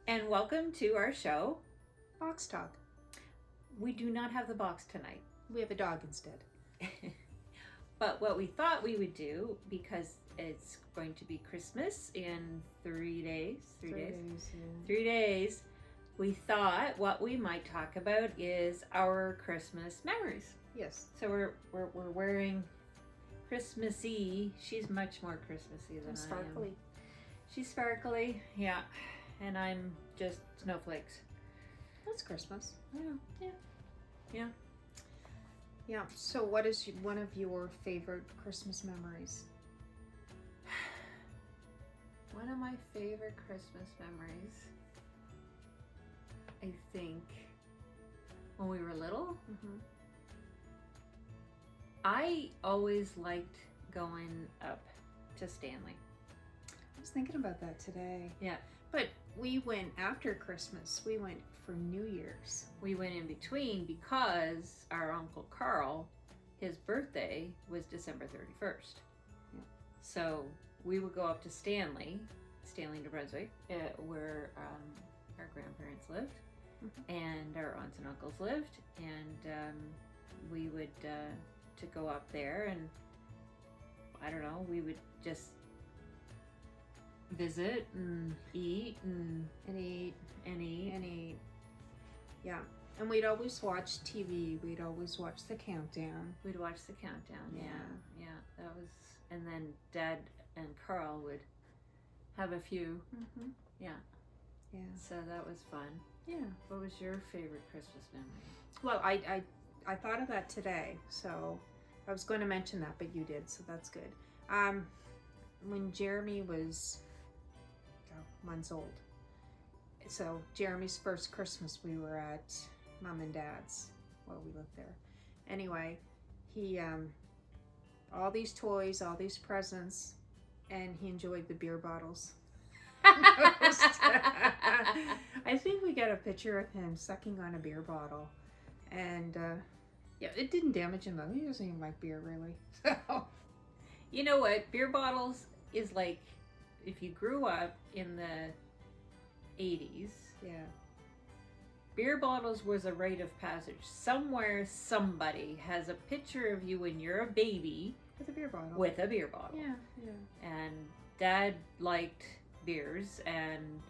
and welcome to our show. Box Talk. We do not have the box tonight. We have a dog instead. But what we thought we would do, because it's going to be Christmas in 3 days, 3 days, we thought what we might talk about is our Christmas memories. Yes. So we're wearing Christmassy. She's much more Christmassy than Sparkly. I am. She's sparkly, yeah. And I'm just snowflakes. That's Christmas. Yeah. Yeah. So, what is one of your favorite Christmas memories? One of my favorite Christmas memories, I think, when we were little, Mm-hmm. I always liked going up to Stanley. I was thinking about that today. Yeah. But we went after Christmas. We went for New Year's. We went in between because our Uncle Carl, his birthday was December 31st. Yeah. So we would go up to Stanley, New Brunswick, where our grandparents lived, Mhm. and our aunts and uncles lived, and we would to go up there, and I don't know, we would just visit and eat and eat. eat. Yeah. And we'd always watch TV. We'd always watch the countdown. We'd watch the countdown. Yeah. Yeah, that was, and then Dad and Carl would have a few. Mm-hmm. Yeah. Yeah. So that was fun. Yeah. What was your favorite Christmas memory? Well, I thought of that today, so I was going to mention that, but you did, so that's good. When Jeremy was months old, so Jeremy's first Christmas, we were at Mom and Dad's. Well, we lived there. Anyway, he all these toys, all these presents, and he enjoyed the beer bottles. I think we got a picture of him sucking on a beer bottle, and yeah, it didn't damage him though. He doesn't even like beer really. So You know what? Beer bottles is like, if you grew up in the 80s, yeah, beer bottles was a rite of passage. Somewhere, somebody has a picture of you when you're a baby with a beer bottle. with a beer bottle. Yeah. And Dad liked beers, and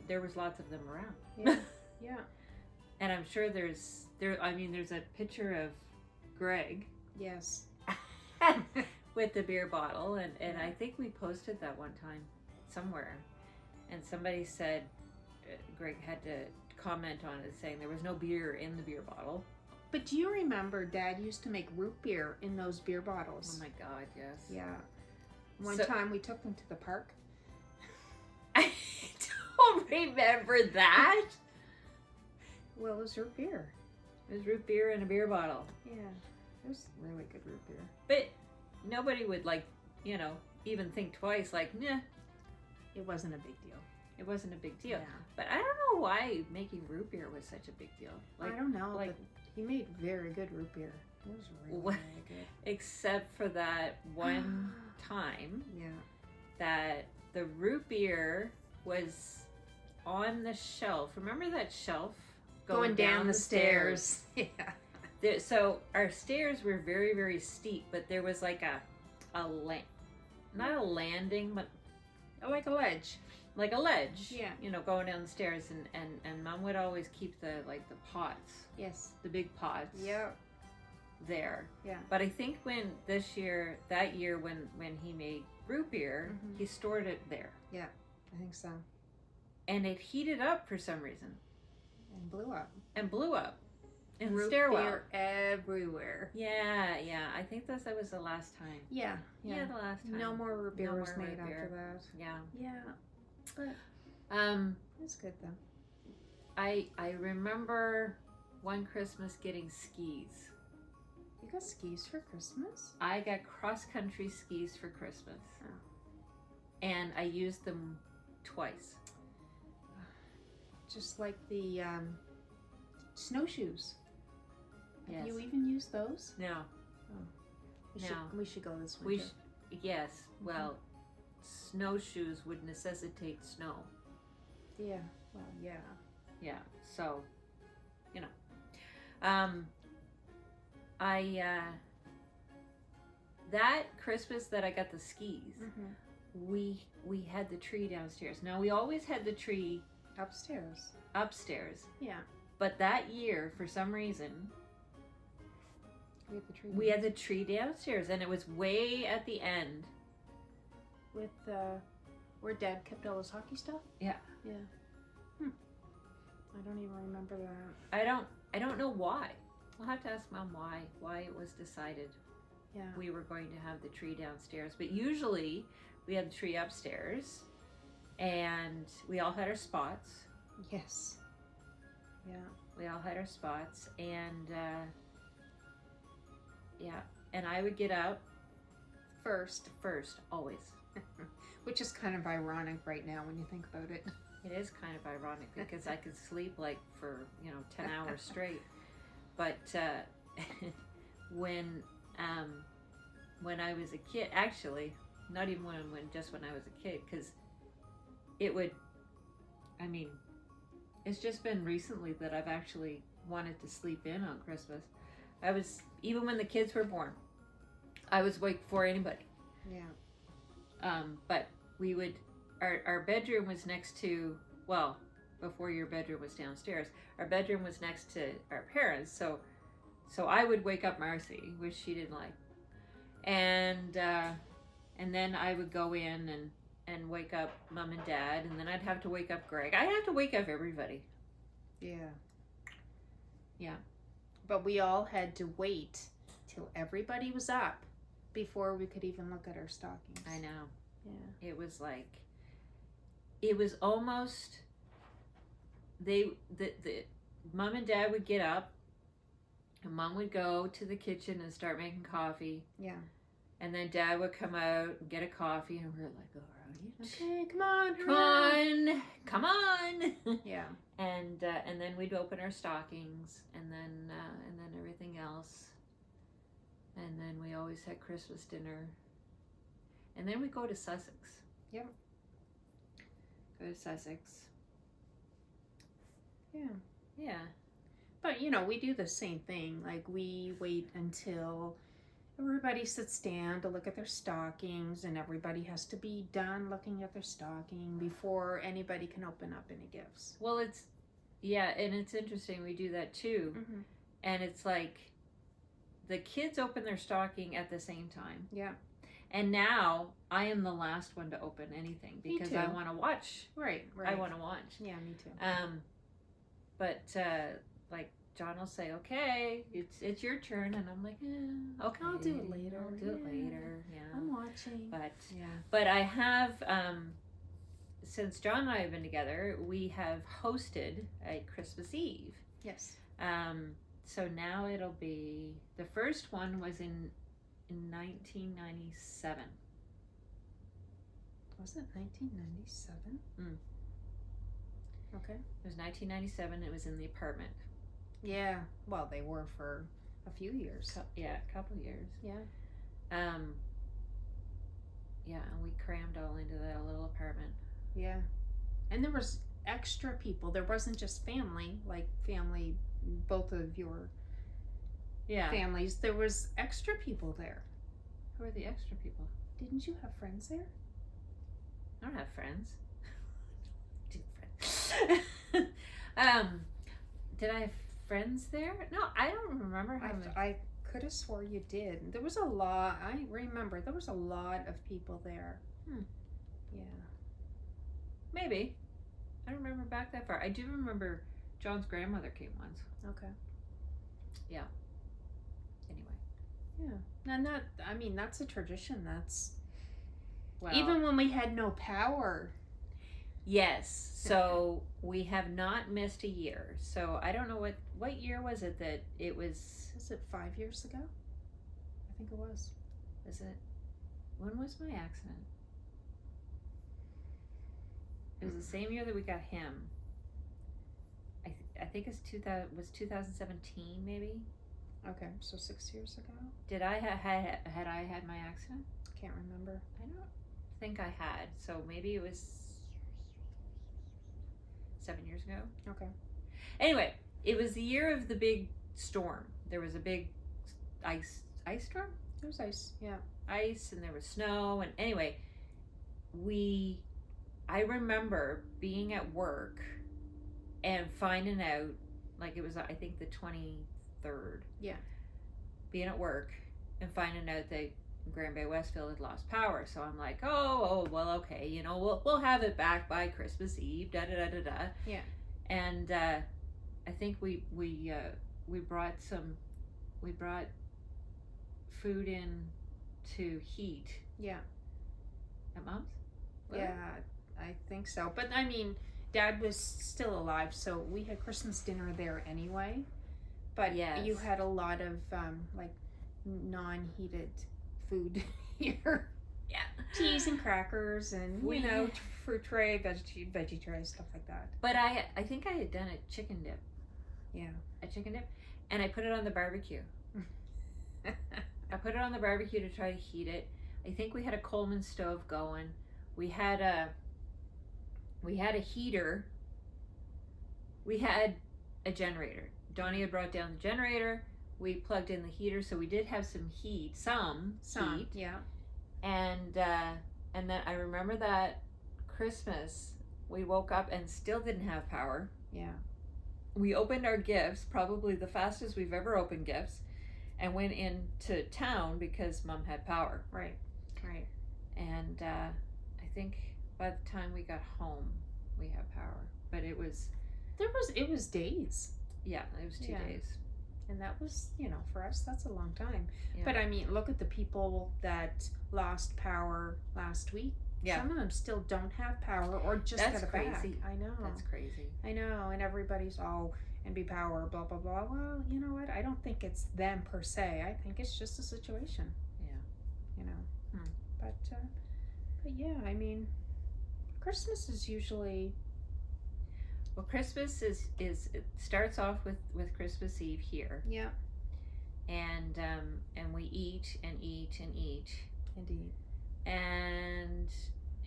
there was lots of them around. Yeah. Yeah. And I'm sure there's a picture of Greg Yes. with the beer bottle, and I think we posted that one time somewhere, and somebody said Greg had to comment on it saying there was no beer in the beer bottle. But do you remember Dad used to make root beer in those beer bottles? Oh my God, yes. Yeah. One So- time we took them to the park. I don't remember that. Well, it was root beer. It was root beer in a beer bottle. Yeah. It was really good root beer. But nobody would, even think twice, nah, It wasn't a big deal. it wasn't a big deal. Yeah. But I don't know why making root beer was such a big deal. I don't know, like- but he made very good root beer. It was really, What- really good. Except for that one time Yeah. that the root beer was on the shelf. Remember that shelf? Going down the stairs. Yeah. So our stairs were very, very steep, but there was like not a landing, but Like a ledge. like a ledge. Yeah. Going down the stairs, and Mom would always keep the pots, Yes. the big pots. Yeah. There. Yeah. But I think that year when he made root beer, Mhm. he stored it there, I think so. and it heated up for some reason And blew up. and blew up in the Root stairwell. beer everywhere. Yeah. I think that was the last time. Yeah. Yeah, the last time. No more root beer No was more made root beer. after that. Yeah. Yeah. But it was good though. I remember one Christmas getting skis. You got skis for Christmas? I got cross-country skis for Christmas. Oh. And I used them twice. Just like the snowshoes. Yes. Have you even used those? No. No. We should go this We winter. yes. Well, snowshoes would necessitate snow. Yeah. Well, yeah. Yeah. So, you know, I that Christmas that I got the skis, we had the tree downstairs. Now we always had the tree upstairs. Yeah. But that year, for some reason, we had the tree downstairs, and it was way at the end. With where Dad kept all his hockey stuff. Yeah. Yeah. I don't even remember that. I don't know why. We'll have to ask Mom why it was decided. Yeah. We were going to have the tree downstairs, but usually we had the tree upstairs, and we all had our spots. Yes. Yeah. We all had our spots, and yeah, and I would get up first, always. Which is kind of ironic right now when you think about it. It is kind of ironic because I could sleep like for 10 hours straight, but when I was a kid, actually, not even when I was a kid, because it would, I mean, it's just been recently that I've actually wanted to sleep in on Christmas. Even when the kids were born, I was awake before anybody. Yeah. But we would, our bedroom was next to, well, before your bedroom was downstairs, our bedroom was next to our parents, so I would wake up Marcy, which she didn't like. And then I would go in and wake up Mom and Dad, and then I'd have to wake up Greg. I'd have to wake up everybody. Yeah. Yeah. But we all had to wait till everybody was up before we could even look at our stockings. I know. Yeah. It was almost, the Mom and Dad would get up, and Mom would go to the kitchen and start making coffee. Yeah. And then Dad would come out and get a coffee, and we're like, all right. Okay, come on. Yeah. And then we'd open our stockings, and then everything else. And then we always had Christmas dinner. And then we go to Sussex. Yep. Go to Sussex. Yeah. Yeah. But, we do the same thing. Like, we wait until everybody sits down to look at their stockings, and everybody has to be done looking at their stocking before anybody can open up any gifts. Well, and it's interesting. We do that too. Mm-hmm. And it's like the kids open their stocking at the same time. Yeah. And now I am the last one to open anything because I want to watch. Right. I want to watch. Yeah, me too. But like John will say, "Okay, it's your turn," and I'm like, "Okay, I'll do it later. Yeah, I'm watching." But I have since John and I have been together, we have hosted a Christmas Eve. Yes. So now it'll be, the first one was in 1997. Was it 1997? Okay. It was 1997. It was in the apartment. Yeah. Well, they were for a few years. A couple years. Yeah. Yeah, and we crammed all into that little apartment. Yeah. And there was extra people. There wasn't just family, both of your families. There was extra people there. Who are the extra people? Didn't you have friends there? I don't have friends. Did I have friends there? No, I don't remember having. I could have swore you did. There was a lot. I remember there was a lot of people there. Yeah. Maybe. I don't remember back that far. I do remember John's grandmother came once. Okay. Yeah. Anyway. Yeah. And that's a tradition. That's even when we had no power. Yes. So we have not missed a year. So I don't know what year was it that it was. Is it 5 years ago? I think it was. Is it? When was my accident? It was the same year that we got him. I think it's 2017 maybe. Okay, so 6 years ago. Did I had I had my accident? Can't remember. I don't think I had. So maybe it was. 7 years ago. Okay. Anyway, it was the year of the big storm. There was a big ice storm? It was ice, yeah. Ice, and there was snow, and anyway, I remember being at work and finding out, like it was, I think, the 23rd. Yeah. Being at work and finding out that Grand Bay Westfield had lost power. So I'm like, oh, well, okay, you know, we'll have it back by Christmas Eve, da da da da da. Yeah. And I think we brought food in to heat. Yeah. At Mom's? Yeah, I think so. But I mean, Dad was still alive, so we had Christmas dinner there anyway. But yes. You had a lot of like non-heated food here. Yeah. Cheese and crackers and you know, fruit tray, veggie tray, stuff like that. But I think I had done a chicken dip. Yeah. A chicken dip, and I put it on the barbecue. I put it on the barbecue to try to heat it. I think we had a Coleman stove going. We had a heater. We had a generator. Donnie had brought down the generator. We plugged in the heater, so we did have some heat, some heat. Yeah. And then I remember that Christmas we woke up and still didn't have power. Yeah. We opened our gifts, probably the fastest we've ever opened gifts, and went into town because Mom had power. Right. And I think by the time we got home, we had power. But it was days. Yeah, it was 2 days. And that was, you know, for us, that's a long time. Yeah. But I mean, look at the people that lost power last week. Yeah. Some of them still don't have power or just That's got it crazy. back. I know. That's crazy. I know. And everybody's all NB Power, blah, blah, blah. Well, you know what? I don't think it's them per se. I think it's just a situation. Yeah. You know. But yeah, I mean, Christmas is usually... Well, Christmas is it starts off with Christmas Eve here. Yeah. And we eat and eat and eat. Indeed. And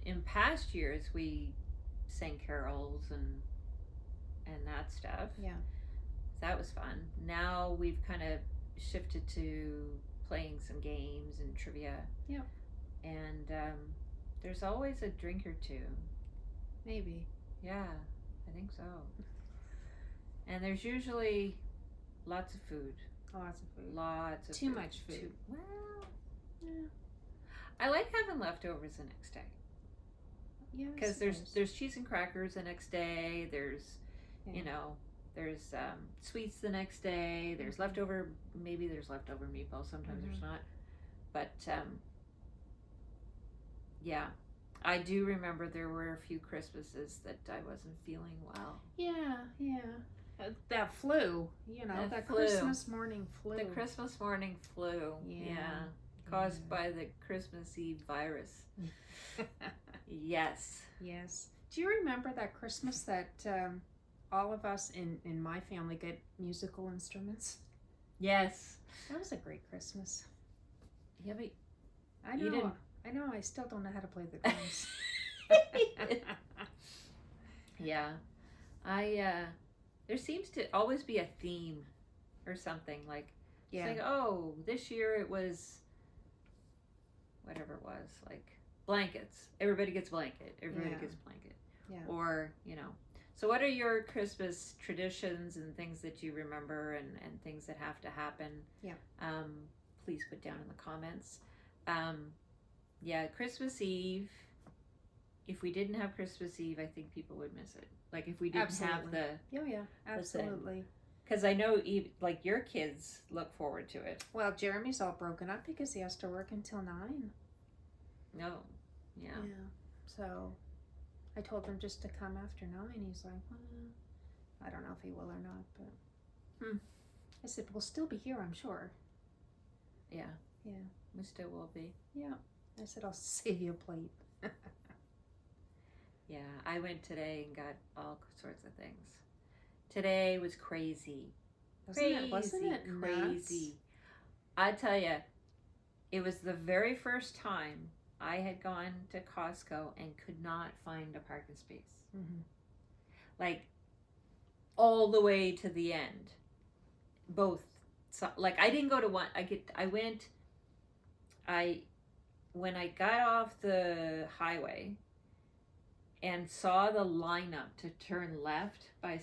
in past years we sang carols and that stuff. Yeah. That was fun. Now we've kind of shifted to playing some games and trivia. Yeah. And there's always a drink or two. Maybe. Yeah, I think so. And there's usually lots of food. Lots of food. Lots of Too food. much food. Well, Yeah. I like having leftovers the next day. Yeah. Because there's cheese and crackers the next day. There's, you know, there's sweets the next day. There's leftover, maybe there's leftover meatballs. Sometimes there's not. But yeah, I do remember there were a few Christmases that I wasn't feeling well. Yeah. That flu, you know, that flu. Christmas morning flu. The Christmas morning flu. Yeah. Caused by the Christmas Eve virus. Yes. Yes. Do you remember that Christmas that all of us in my family get musical instruments? Yes. That was a great Christmas. Yeah, but I know. you didn't. I know. I still don't know how to play the drums. Yeah. There seems to always be a theme or something. Like, it's like, oh, this year it was whatever it was, like blankets. Everybody gets blanket. Everybody gets blanket. Yeah. Or, you know. So what are your Christmas traditions and things that you remember and things that have to happen? Yeah. Please put down in the comments. Yeah, Christmas Eve. If we didn't have Christmas Eve, I think people would miss it. Like if we didn't have the... Oh, yeah. Absolutely. Because I know, like, your kids look forward to it. Well, Jeremy's all broken up because he has to work until 9. No. Yeah. So I told him just to come after 9. He's like, well, I don't know if he will or not, but... I said, we'll still be here, I'm sure. Yeah. Yeah. We still will be. Yeah. I said, I'll save you a plate. Yeah, I went today and got all sorts of things. Today was crazy. Wasn't it crazy? I tell you, it was the very first time I had gone to Costco and could not find a parking space. like all the way to the end. Both, so, like I didn't go to one. When I got off the highway and saw the lineup to turn left by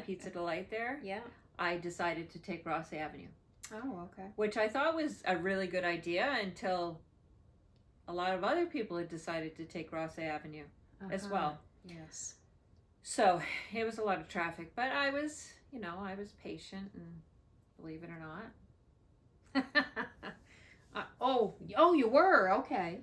Pizza Delight there, Yeah. I decided to take Ross Avenue. Oh, okay. Which I thought was a really good idea until a lot of other people had decided to take Ross Avenue as well. Yes. So it was a lot of traffic, but I was patient, and believe it or not. Oh, you were? Okay.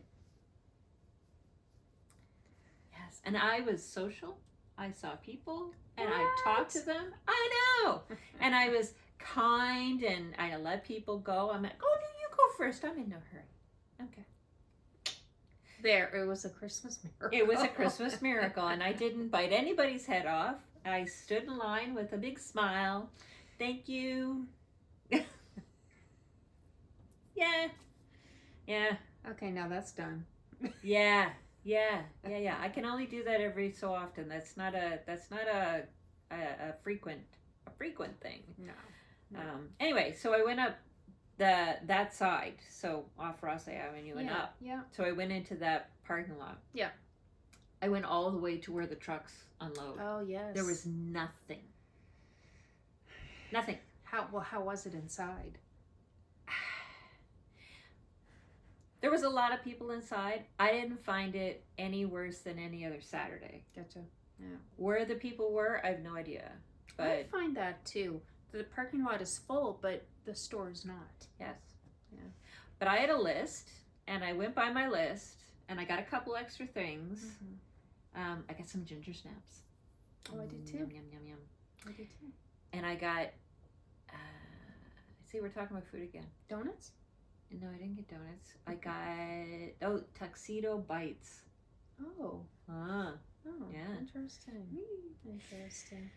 Yes, and I was social. I saw people, and I What? talked to them. I know, and I was kind, and I let people go. I'm like, oh, no, you go first. I'm in no hurry. Okay. There, it was a Christmas miracle. It was a Christmas miracle, and I didn't bite anybody's head off. I stood in line with a big smile. Thank you. Yeah. Okay, now that's done. Yeah. I can only do that every so often. That's not a frequent thing. No. Anyway, so I went up that side, so off Ross Avenue and up. Yeah. So I went into that parking lot. Yeah. I went all the way to where the trucks unload. Oh, yes. There was nothing. Nothing. How was it inside? There was a lot of people inside. I didn't find it any worse than any other Saturday. Gotcha. Yeah. Where the people were, I have no idea. But I find that too. The parking lot is full, but the store is not. yes. Yeah. But I had a list, and I went by my list, and I got a couple extra things. Mm-hmm. I got some ginger snaps. Oh, I did too. Yum. I did too. And I got, see, we're talking about food again. Donuts? No, I didn't get donuts. I got, tuxedo bites. Oh. Ah. Oh, Yeah. Interesting. Interesting.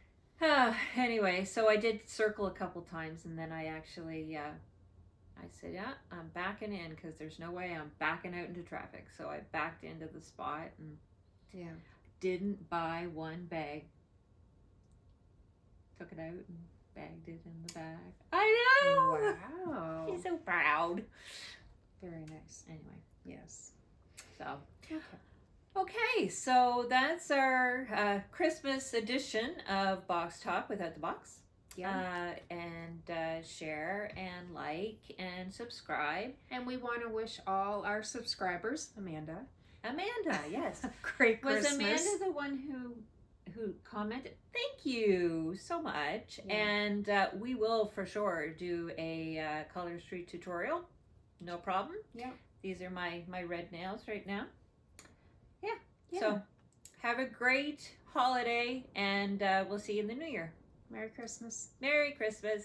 Anyway, so I did circle a couple times, and then I actually, I said, yeah, I'm backing in, because there's no way I'm backing out into traffic. So I backed into the spot and didn't buy one bag. Took it out and bagged it in the bag. I know! Wow. He's so proud. Very nice. Anyway, Yes. so. Okay. Okay, so that's our Christmas edition of Box Talk Without the Box. Yeah. And share and like and subscribe. And we want to wish all our subscribers, Amanda, yes. great Christmas. Was Amanda the one who commented? Thank you so much. Yeah. And we will for sure do a Color Street tutorial. No problem. Yeah. These are my red nails right now. Yeah. So have a great holiday, and we'll see you in the new year. Merry Christmas. Merry Christmas.